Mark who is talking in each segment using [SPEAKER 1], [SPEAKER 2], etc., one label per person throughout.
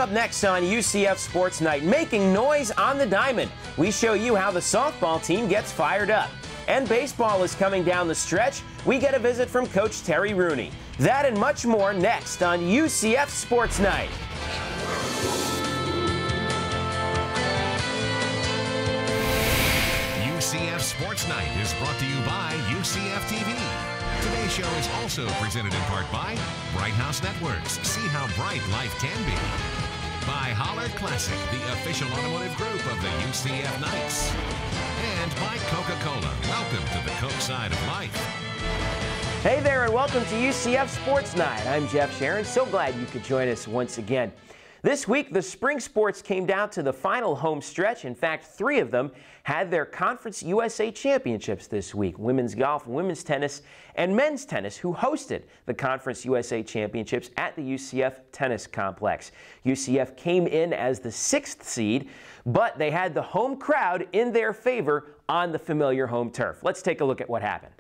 [SPEAKER 1] up next on UCF Sports Night, making noise on the diamond. We show you how the softball team gets fired up. And baseball is coming down the stretch. We get a visit from Coach Terry Rooney. That and much more next on UCF Sports Night.
[SPEAKER 2] UCF Sports Night is brought to you by UCF TV. Today's show is also presented in part by Bright House Networks. See how bright life can be. By Holler Classic, the official automotive group of the UCF Knights. And by Coca-Cola. Welcome to the Coke side of life.
[SPEAKER 1] Hey there and welcome to UCF Sports Night. I'm Jeff Sharon. So glad you could join us once again. This week, the spring sports came down to the final home stretch. In fact, 3 of them had their Conference USA championships this week. Women's golf, women's tennis, and men's tennis, who hosted the Conference USA championships at the UCF Tennis Complex. UCF came in as the 6th seed, but they had the home crowd in their favor on the familiar home turf. Let's take a look at what happened.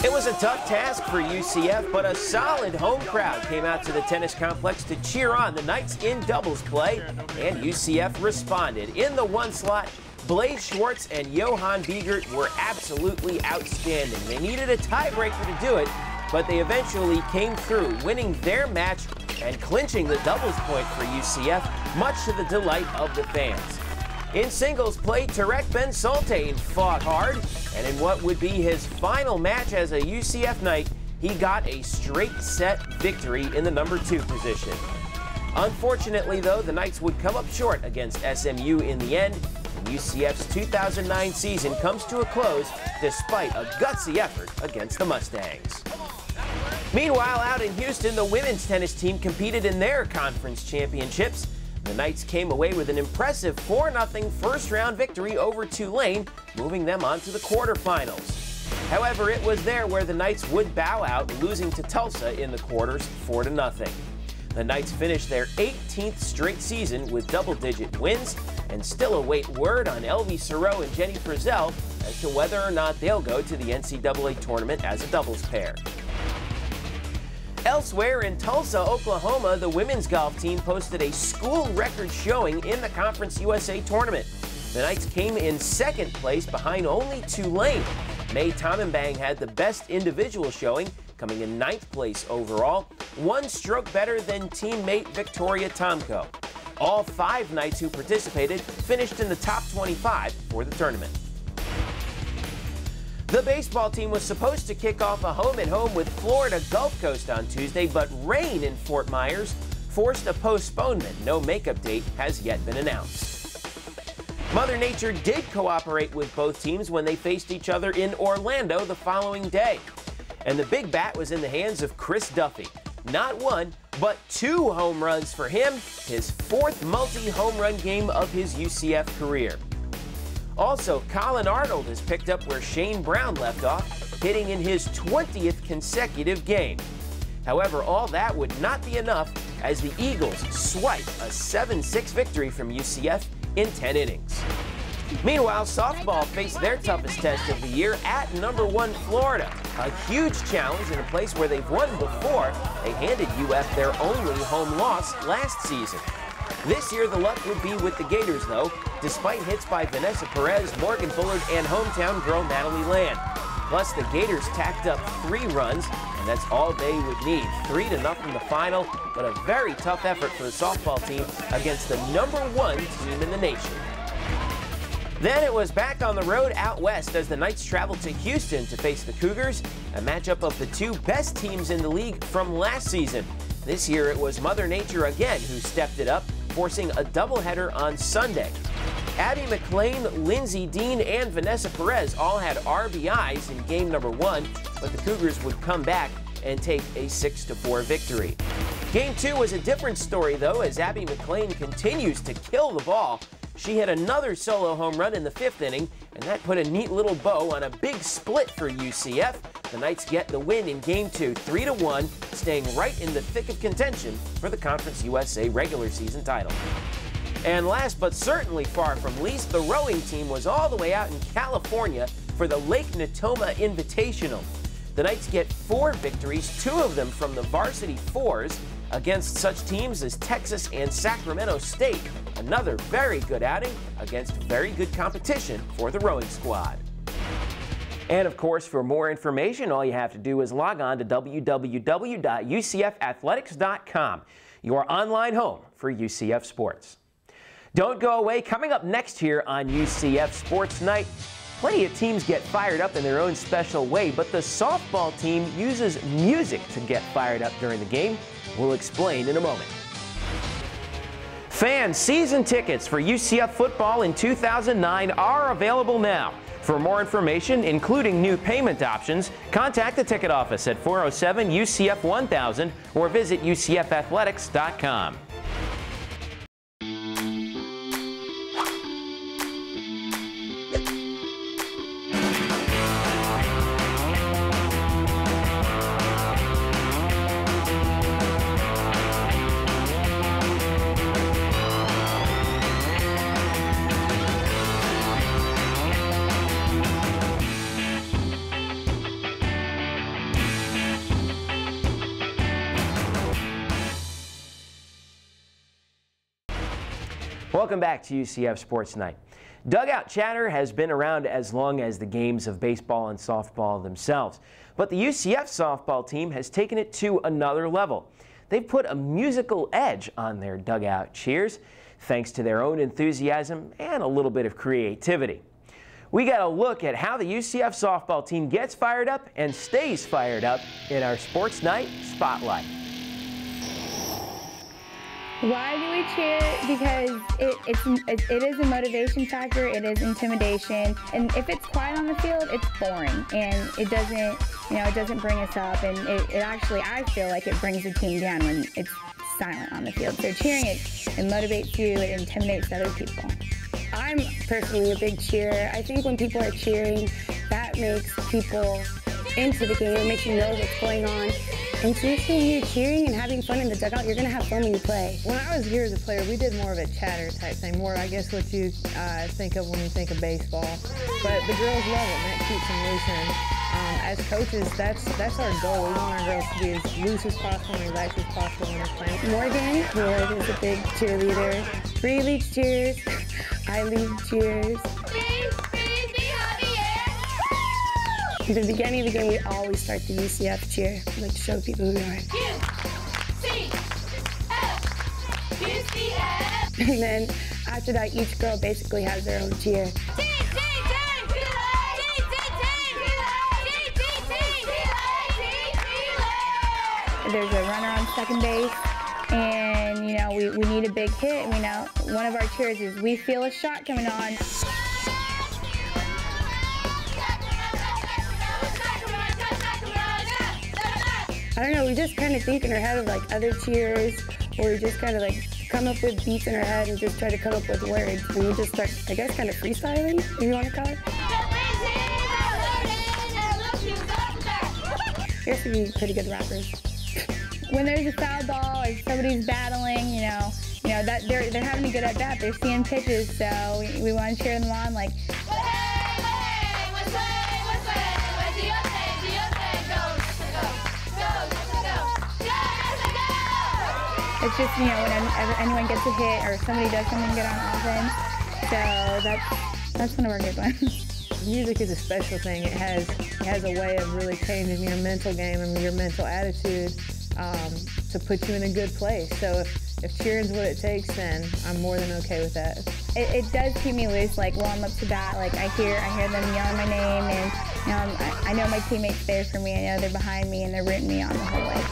[SPEAKER 1] It was a tough task for UCF, but a solid home crowd came out to the tennis complex to cheer on the Knights in doubles play, and UCF responded. In the 1 slot, Blaze Schwartz and Johan Biegert were absolutely outstanding. They needed a tiebreaker to do it, but they eventually came through, winning their match and clinching the doubles point for UCF, much to the delight of the fans. In singles play, Tarek Ben Sultan fought hard, and in what would be his final match as a UCF Knight, he got a straight set victory in the number 2 position. Unfortunately, though, the Knights would come up short against SMU in the end, and UCF's 2009 season comes to a close despite a gutsy effort against the Mustangs. Meanwhile, out in Houston, the women's tennis team competed in their conference championships. The Knights came away with an impressive 4-0 first-round victory over Tulane, moving them on to the quarterfinals. However, it was there where the Knights would bow out, losing to Tulsa in the quarters 4-0. The Knights finished their 18th straight season with double-digit wins and still await word on Elvie Soreau and Jenny Frizzell as to whether or not they'll go to the NCAA tournament as a doubles pair. Elsewhere in Tulsa, Oklahoma, the women's golf team posted a school record showing in the Conference USA tournament. The Knights came in 2nd place behind only Tulane. May Tamenbang had the best individual showing, coming in 9th place overall, 1 stroke better than teammate Victoria Tomko. All 5 Knights who participated finished in the top 25 for the tournament. The baseball team was supposed to kick off a home-and-home with Florida Gulf Coast on Tuesday, but rain in Fort Myers forced a postponement. No makeup date has yet been announced. Mother Nature did cooperate with both teams when they faced each other in Orlando the following day. And the big bat was in the hands of Chris Duffy. Not 1, but 2 home runs for him, his 4th multi-home run game of his UCF career. Also, Colin Arnold has picked up where Shane Brown left off, hitting in his 20th consecutive game. However, all that would not be enough as the Eagles swipe a 7-6 victory from UCF in 10 innings. Meanwhile, softball faced their toughest test of the year at number 1 Florida. A huge challenge in a place where they've won before. They handed UF their only home loss last season. This year, the luck would be with the Gators, though, despite hits by Vanessa Perez, Morgan Bullard, and hometown girl Natalie Land. Plus, the Gators tacked up 3 runs, and that's all they would need. 3-0 the final, but a very tough effort for the softball team against the number 1 team in the nation. Then it was back on the road out west as the Knights traveled to Houston to face the Cougars, a matchup of the 2 best teams in the league from last season. This year, it was Mother Nature again who stepped it up, forcing a doubleheader on Sunday. Abby Mcclain, Lindsey Dean, and Vanessa Perez all had RBIs in game number 1, but the Cougars would come back and take a 6-4 victory. Game 2 was a different story, though, as Abby Mcclain continues to kill the ball. She hit another solo home run in the 5th inning, and that put a neat little bow on a big split for UCF. The Knights get the win in Game 2, 3-1, staying right in the thick of contention for the Conference USA regular season title. And last but certainly far from least, the rowing team was all the way out in California for the Lake Natoma Invitational. The Knights get 4 victories, 2 of them from the varsity 4s, against such teams as Texas and Sacramento State. Another very good outing against very good competition for the rowing squad. And of course, for more information, all you have to do is log on to www.ucfathletics.com, your online home for UCF sports. Don't go away. Coming up next here on UCF Sports Night, plenty of teams get fired up in their own special way, but the softball team uses music to get fired up during the game. We'll explain in a moment. Fan season tickets for UCF football in 2009 are available now. For more information, including new payment options, contact the ticket office at 407-UCF-1000 or visit UCFathletics.com. Welcome back to UCF Sports Night. Dugout chatter has been around as long as the games of baseball and softball themselves, but the UCF softball team has taken it to another level. They've put a musical edge on their dugout cheers, thanks to their own enthusiasm and a little bit of creativity. We got a look at how the UCF softball team gets fired up and stays fired up in our Sports Night Spotlight.
[SPEAKER 3] Why do we cheer? Because it is a motivation factor, it is intimidation, and if it's quiet on the field, it's boring, and it doesn't bring us up, and it actually, I feel like it brings the team down when it's silent on the field. So cheering, it motivates you, it intimidates other people.
[SPEAKER 4] I'm personally a big cheerer. I think when people are cheering, that makes people into the game, it makes you know what's going on. And seriously, when you're cheering and having fun in the dugout, you're going to have fun when you play.
[SPEAKER 5] When I was here as a player, we did more of a chatter type thing, more, I guess, what you think of when you think of baseball. But the girls love it, and that keeps them loose. And as coaches, that's our goal. We want our girls to be as loose as possible and relaxed as possible when they're playing.
[SPEAKER 4] Morgan Ward is a big cheerleader. Bree leads cheers. I lead cheers. At the beginning of the game, we always start the UCF cheer, like to show people who we are. UCF! And then after that, each girl basically has their own cheer. There's a runner on second base, and we need a big hit. And one of our cheers is "We feel a shot coming on." I don't know, we just kind of think in our head of like other cheers, or we just kind of like come up with beats in our head and just try to come up with words. And we just start, I guess, kind of freestyling, if you want to call it. You have to be pretty good rappers. When there's a foul ball or somebody's battling, that they're having a good at bat. They're seeing pitches, so we want to cheer them on like. It's just, when anyone gets a hit or somebody does something good on offense. So that's one of our good ones.
[SPEAKER 5] Music is a special thing. It has a way of really changing your mental game and your mental attitude to put you in a good place. So if cheering's what it takes, then I'm more than okay with that.
[SPEAKER 3] It does keep me loose. Like while I'm up to bat, like I hear them yelling my name, and I know my teammates there for me. I know they're behind me and they're rooting me on the whole way.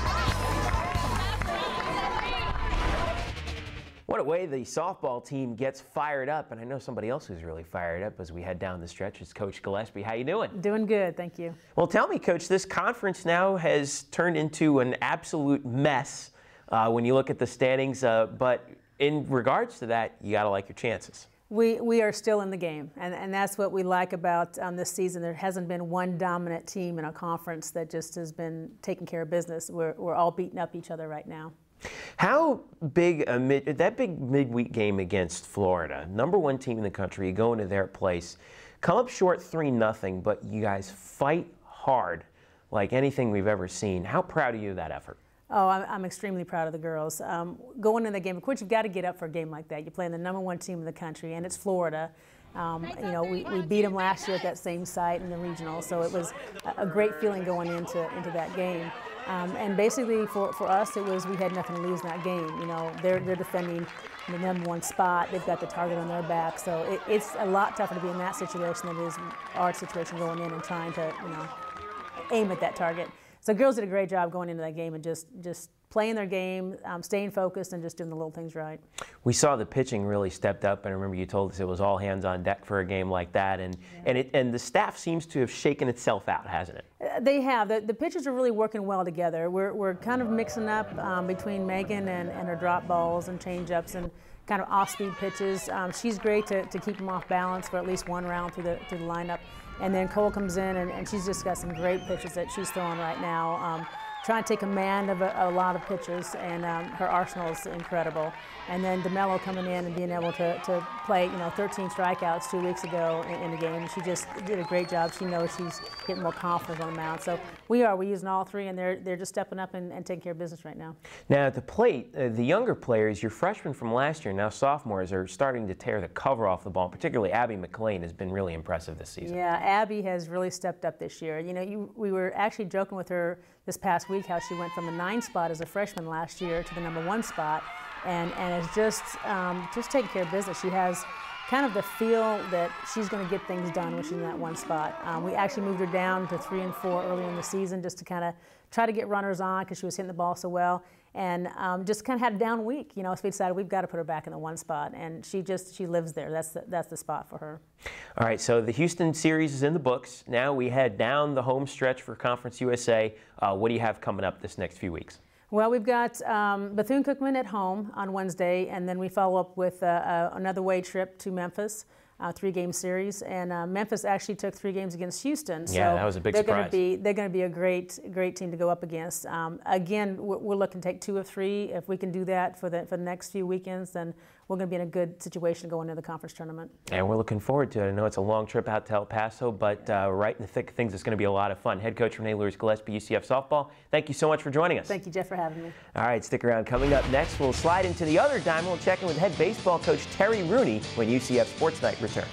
[SPEAKER 1] What a way the softball team gets fired up, and I know somebody else who's really fired up as we head down the stretch is Coach Gillespie. How you doing?
[SPEAKER 6] Doing good, thank you.
[SPEAKER 1] Well, tell me, Coach, this conference now has turned into an absolute mess when you look at the standings, but in regards to that, you got to like your chances.
[SPEAKER 6] We are still in the game, and that's what we like about this season. There hasn't been one dominant team in a conference that just has been taking care of business. We're all beating up each other right now.
[SPEAKER 1] How big that big midweek game against Florida, #1 team in the country, you go into their place, come up short 3-0, but you guys fight hard like anything we've ever seen. How proud are you of that effort?
[SPEAKER 6] Oh, I'm extremely proud of the girls. Going into the game, of course, you've got to get up for a game like that. You're playing the #1 team in the country, and it's Florida. You know, we beat them last year at that same site in the regional, so it was a great feeling going into that game. And basically, for us, it was we had nothing to lose in that game. You know, they're defending the #1 spot. They've got the target on their back, so it's a lot tougher to be in that situation than it is our situation going in and trying to, you know, aim at that target. So girls did a great job going into that game and just playing their game, staying focused, and just doing the little things right.
[SPEAKER 1] We saw the pitching really stepped up, and I remember you told us it was all hands on deck for a game like that, and the staff seems to have shaken itself out, hasn't it?
[SPEAKER 6] They have. The pitchers are really working well together. We're kind of mixing up between Megan and her drop balls and change-ups and kind of off-speed pitches. She's great to keep them off balance for at least one round through the lineup. And then Cole comes in, and she's just got some great pitches that she's throwing right now. Trying to take command of a lot of pitches, and her arsenal is incredible. And then DeMello coming in and being able to play, you know, 13 strikeouts 2 weeks ago in the game. She just did a great job. She knows she's getting more confidence on the mound. So we're using all three, and they're just stepping up and taking care of business right now.
[SPEAKER 1] Now at the plate, the younger players, your freshmen from last year, now sophomores, are starting to tear the cover off the ball. Particularly Abby Mcclain has been really impressive this season.
[SPEAKER 6] Yeah, Abby has really stepped up this year. You know, we were actually joking with her this past week how she went from the 9 spot as a freshman last year to the #1 spot, and is just taking care of business. She has kind of the feel that she's going to get things done when she's in that 1 spot. We actually moved her down to 3 and 4 early in the season just to kind of try to get runners on because she was hitting the ball so well, and just kind of had a down week. You know, so we decided we've got to put her back in the 1 spot, and she lives there. That's the spot for her.
[SPEAKER 1] All right, so the Houston series is in the books. Now we head down the home stretch for Conference USA. What do you have coming up this next few weeks?
[SPEAKER 6] Well, we've got Bethune-Cookman at home on Wednesday, and then we follow up with another away trip to Memphis, 3-game series. And Memphis actually took 3 games against Houston. So
[SPEAKER 1] yeah, that was a big surprise.
[SPEAKER 6] They're going to be a great team to go up against. Again, we're looking to take 2 of 3. If we can do that for the next few weekends, then we're going to be in a good situation going into the conference tournament.
[SPEAKER 1] And we're looking forward to it. I know it's a long trip out to El Paso, but right in the thick of things, it's going to be a lot of fun. Head coach Renee Lewis-Gillespie, UCF Softball, thank you so much for joining us.
[SPEAKER 6] Thank you, Jeff, for having me.
[SPEAKER 1] All right, stick around. Coming up next, we'll slide into the other diamond. We'll check in with head baseball coach Terry Rooney when UCF Sports Night returns.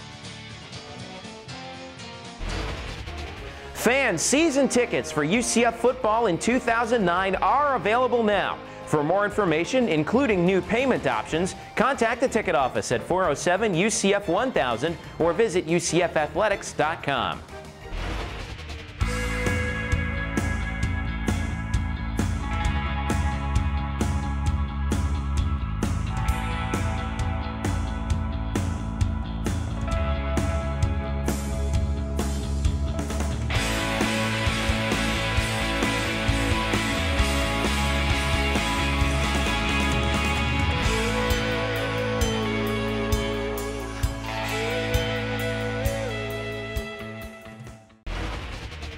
[SPEAKER 1] Fans, season tickets for UCF football in 2009 are available now. For more information, including new payment options, contact the ticket office at 407-UCF-1000 or visit UCFathletics.com.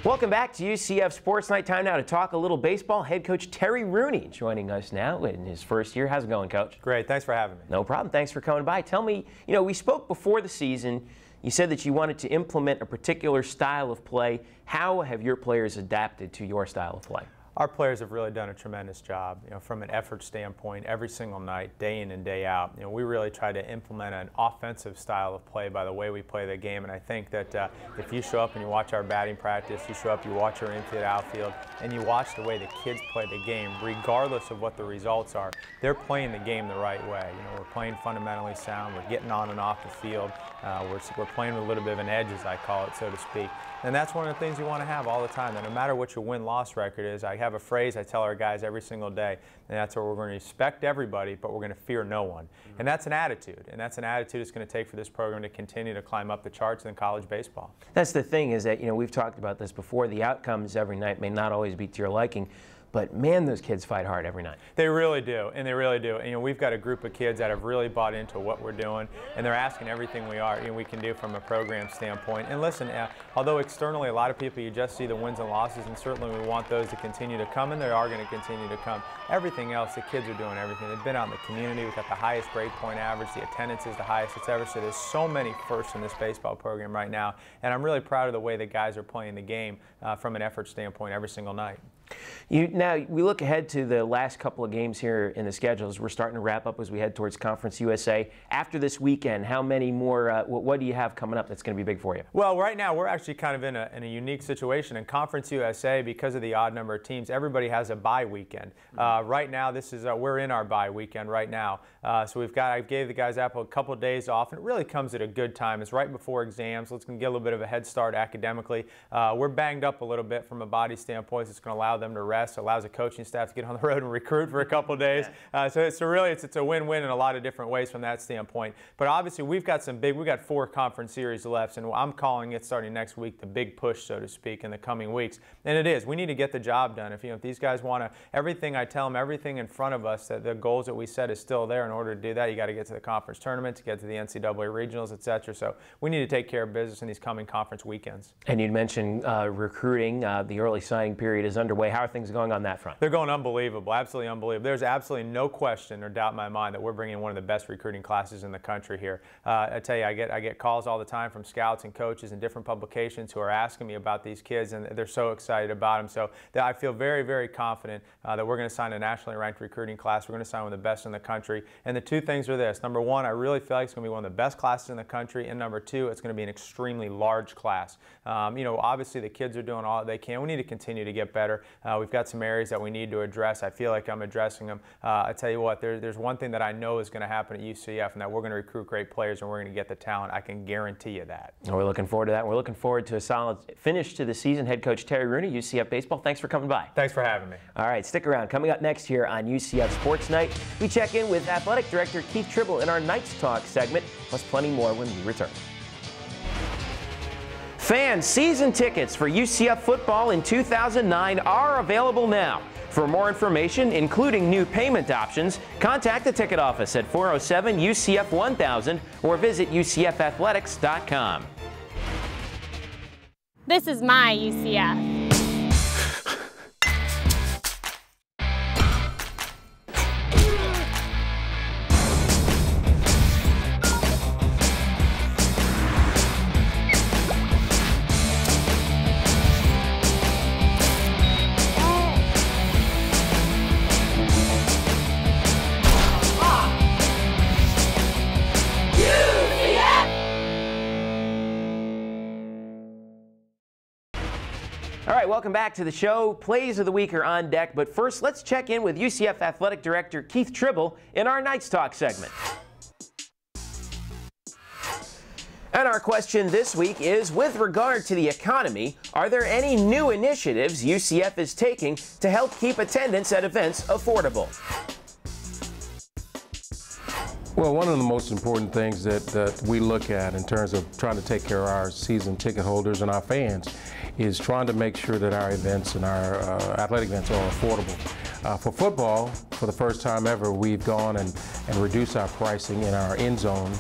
[SPEAKER 1] Welcome back to UCF Sports Night. Time now to talk a little baseball. Head coach Terry Rooney joining us now in his first year. How's it going, Coach?
[SPEAKER 7] Great. Thanks for having me.
[SPEAKER 1] No problem. Thanks for coming by. Tell me, you know, we spoke before the season. You said that you wanted to implement a particular style of play. How have your players adapted to your style of play?
[SPEAKER 7] Our players have really done a tremendous job, you know, from an effort standpoint, every single night, day in and day out. You know, we really try to implement an offensive style of play by the way we play the game, and I think that if you show up and you watch our batting practice, you show up, you watch our infield, outfield, and you watch the way the kids play the game, regardless of what the results are, they're playing the game the right way. You know, we're playing fundamentally sound, we're getting on and off the field, we're playing with a little bit of an edge, as I call it, so to speak. And that's one of the things you want to have all the time, that no matter what your win-loss record is, I have a phrase I tell our guys every single day, and that's where we're going to respect everybody, but we're going to fear no one. And that's an attitude, and that's an attitude it's going to take for this program to continue to climb up the charts in college baseball.
[SPEAKER 1] That's the thing, is that, you know, we've talked about this before, the outcomes every night may not always be to your liking, but man, those kids fight hard every night.
[SPEAKER 7] They really do, and they really do. And, you know, we've got a group of kids that have really bought into what we're doing, and they're asking everything we can do from a program standpoint. And listen, although externally a lot of people, you just see the wins and losses, and certainly we want those to continue to come, and they are going to continue to come. Everything else, the kids are doing everything. They've been out in the community. We've got the highest grade point average. The attendance is the highest it's ever. So there's so many firsts in this baseball program right now, and I'm really proud of the way the guys are playing the game from an effort standpoint every single night.
[SPEAKER 1] Now, we look ahead to the last couple of games here in the schedule as we're starting to wrap up as we head towards Conference USA. After this weekend, how many more, what do you have coming up that's going to be big for you?
[SPEAKER 7] Well, right now we're actually kind of in a unique situation. In Conference USA, because of the odd number of teams, everybody has a bye weekend. Right now, this is we're in our bye weekend right now. So I gave the guys a couple of days off, and it really comes at a good time. It's right before exams. Let's get a little bit of a head start academically. We're banged up a little bit from a body standpoint. So it's going to allow them to rest. Allows the coaching staff to get on the road and recruit for a couple of days. So it's a win-win in a lot of different ways from that standpoint. But obviously we've got 4 conference series left, and I'm calling it starting next week the big push, so to speak, in the coming weeks. And it is. We need to get the job done. If these guys want to, everything I tell them, everything in front of us, that the goals that we set is still there. In order to do that, you got to get to the conference tournament, to get to the NCAA regionals, etc. So we need to take care of business in these coming conference weekends.
[SPEAKER 1] And you mentioned recruiting. The early signing period is underway. How are things going on that front?
[SPEAKER 7] They're going unbelievable, absolutely unbelievable. There's absolutely no question or doubt in my mind that we're bringing one of the best recruiting classes in the country here. I tell you, I get calls all the time from scouts and coaches and different publications who are asking me about these kids, and they're so excited about them. So I feel very, very confident that we're going to sign a nationally ranked recruiting class. We're going to sign one of the best in the country. And the two things are this. Number one, I really feel like it's going to be one of the best classes in the country. And number two, it's going to be an extremely large class. Obviously the kids are doing all that they can. We need to continue to get better. We've got some areas that we need to address. I feel like I'm addressing them. I tell you what, there's one thing that I know is going to happen at UCF, and that we're going to recruit great players and we're going to get the talent. I can guarantee you that.
[SPEAKER 1] Well, we're looking forward to that. We're looking forward to a solid finish to the season. Head coach Terry Rooney, UCF Baseball, thanks for coming by.
[SPEAKER 7] Thanks for having me.
[SPEAKER 1] All right, stick around. Coming up next here on UCF Sports Night, we check in with Athletic Director Keith Tribble in our Knights Talk segment, plus plenty more when we return. Fans, season tickets for UCF football in 2009 are available now. For more information, including new payment options, contact the ticket office at 407-UCF-1000 or visit UCFathletics.com.
[SPEAKER 8] This is my UCF.
[SPEAKER 1] All right, welcome back to the show. Plays of the week are on deck, but first let's check in with UCF Athletic Director Keith Tribble in our Knights Talk segment. And our question this week is, with regard to the economy, are there any new initiatives UCF is taking to help keep attendance at events affordable?
[SPEAKER 9] Well, one of the most important things that we look at in terms of trying to take care of our season ticket holders and our fans is trying to make sure that our events and our athletic events are affordable. For football, for the first time ever, we've gone and reduced our pricing in our end zones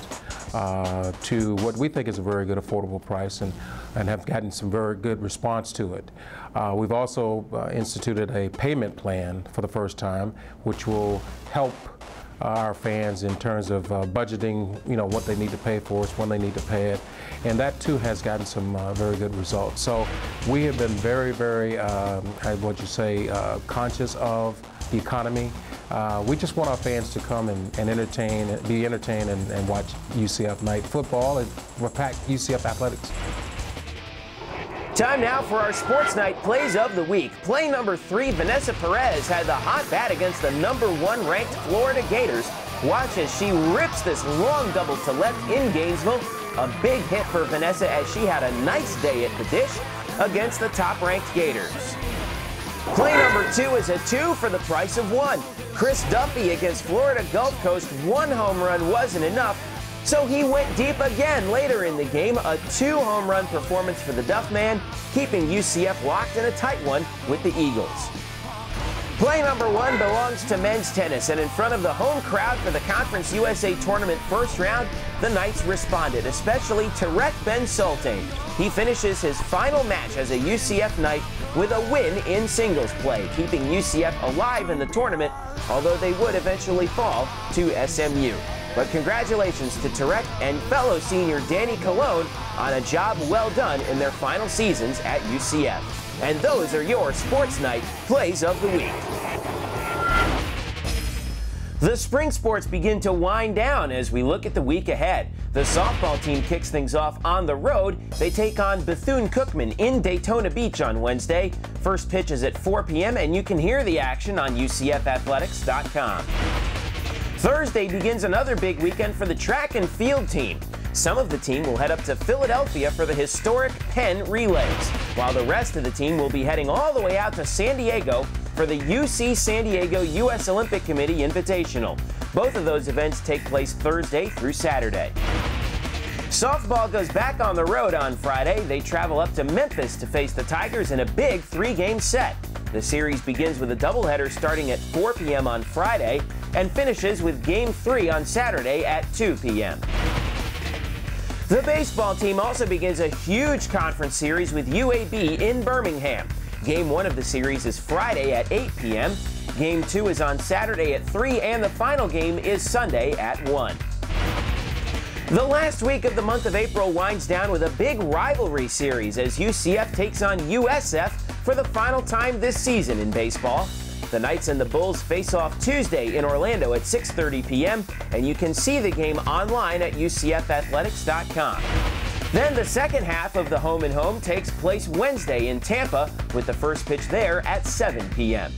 [SPEAKER 9] to what we think is a very good affordable price, and have gotten some very good response to it. We've also instituted a payment plan for the first time, which will help our fans in terms of budgeting, what they need to pay for us, when they need to pay it, and that too has gotten some very good results. So we have been very, very, conscious of the economy. We just want our fans to come and be entertained and watch UCF night football and pack UCF athletics.
[SPEAKER 1] Time now for our Sports Night Plays of the Week. Play number 3, Vanessa Perez had the hot bat against the number 1 ranked Florida Gators. Watch as she rips this long double to left in Gainesville. A big hit for Vanessa as she had a nice day at the dish against the top-ranked Gators. Play number 2 is a 2 for the price of 1. Chris Duffy against Florida Gulf Coast. 1 home run wasn't enough, so he went deep again later in the game. A 2-home run performance for the Duff man, keeping UCF locked in a tight one with the Eagles. Play number 1 belongs to men's tennis, and in front of the home crowd for the Conference USA Tournament first round, the Knights responded, especially Tarek Ben Sultan. He finishes his final match as a UCF Knight with a win in singles play, keeping UCF alive in the tournament, although they would eventually fall to SMU. But congratulations to Tarek and fellow senior Danny Colon on a job well done in their final seasons at UCF. And those are your Sports Night Plays of the Week. The spring sports begin to wind down as we look at the week ahead. The softball team kicks things off on the road. They take on Bethune-Cookman in Daytona Beach on Wednesday. First pitch is at 4 p.m. and you can hear the action on UCFathletics.com. Thursday begins another big weekend for the track and field team. Some of the team will head up to Philadelphia for the historic Penn Relays, while the rest of the team will be heading all the way out to San Diego for the UC San Diego U.S. Olympic Committee Invitational. Both of those events take place Thursday through Saturday. Softball goes back on the road on Friday. They travel up to Memphis to face the Tigers in a big 3-game set. The series begins with a doubleheader starting at 4 p.m. on Friday and finishes with Game 3 on Saturday at 2 p.m. The baseball team also begins a huge conference series with UAB in Birmingham. Game 1 of the series is Friday at 8 p.m. Game 2 is on Saturday at 3, and the final game is Sunday at 1. The last week of the month of April winds down with a big rivalry series as UCF takes on USF for the final time this season in baseball. The Knights and the Bulls face off Tuesday in Orlando at 6:30 p.m., and you can see the game online at UCFathletics.com. Then the second half of the home and home takes place Wednesday in Tampa, with the first pitch there at 7 p.m.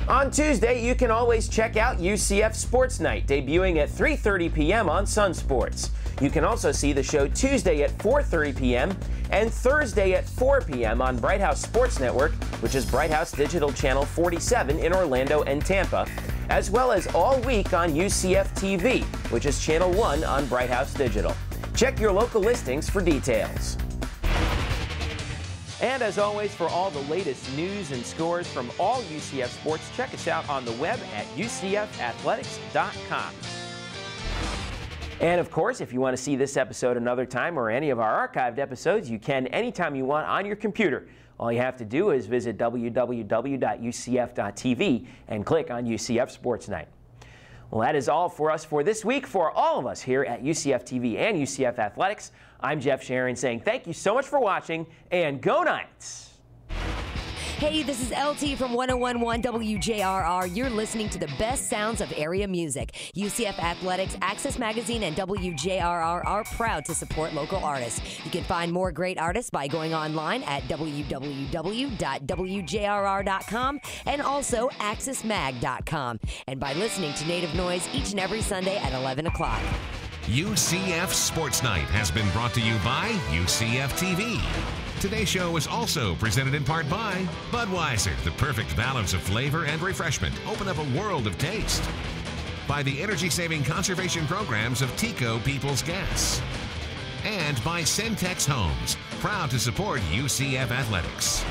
[SPEAKER 1] On Tuesday, you can always check out UCF Sports Night, debuting at 3:30 p.m. on Sun Sports. You can also see the show Tuesday at 4:30 p.m. and Thursday at 4 p.m. on Bright House Sports Network, which is Bright House Digital Channel 47 in Orlando and Tampa, as well as all week on UCF TV, which is Channel 1 on Bright House Digital. Check your local listings for details. And as always, for all the latest news and scores from all UCF sports, check us out on the web at UCFathletics.com. And of course, if you want to see this episode another time or any of our archived episodes, you can anytime you want on your computer. All you have to do is visit www.ucf.tv and click on UCF Sports Night. Well, that is all for us for this week. For all of us here at UCF TV and UCF Athletics, I'm Jeff Sharon saying thank you so much for watching, and go Knights!
[SPEAKER 10] Hey, this is LT from 101.1 WJRR. You're listening to the best sounds of area music. UCF Athletics, Access Magazine, and WJRR are proud to support local artists. You can find more great artists by going online at www.wjrr.com and also accessmag.com, and by listening to Native Noise each and every Sunday at 11 o'clock.
[SPEAKER 2] UCF Sports Night has been brought to you by UCF TV. Today's show is also presented in part by Budweiser, the perfect balance of flavor and refreshment. Open up a world of taste. By the energy-saving conservation programs of Tico Peoples Gas. And by Centex Homes, proud to support UCF Athletics.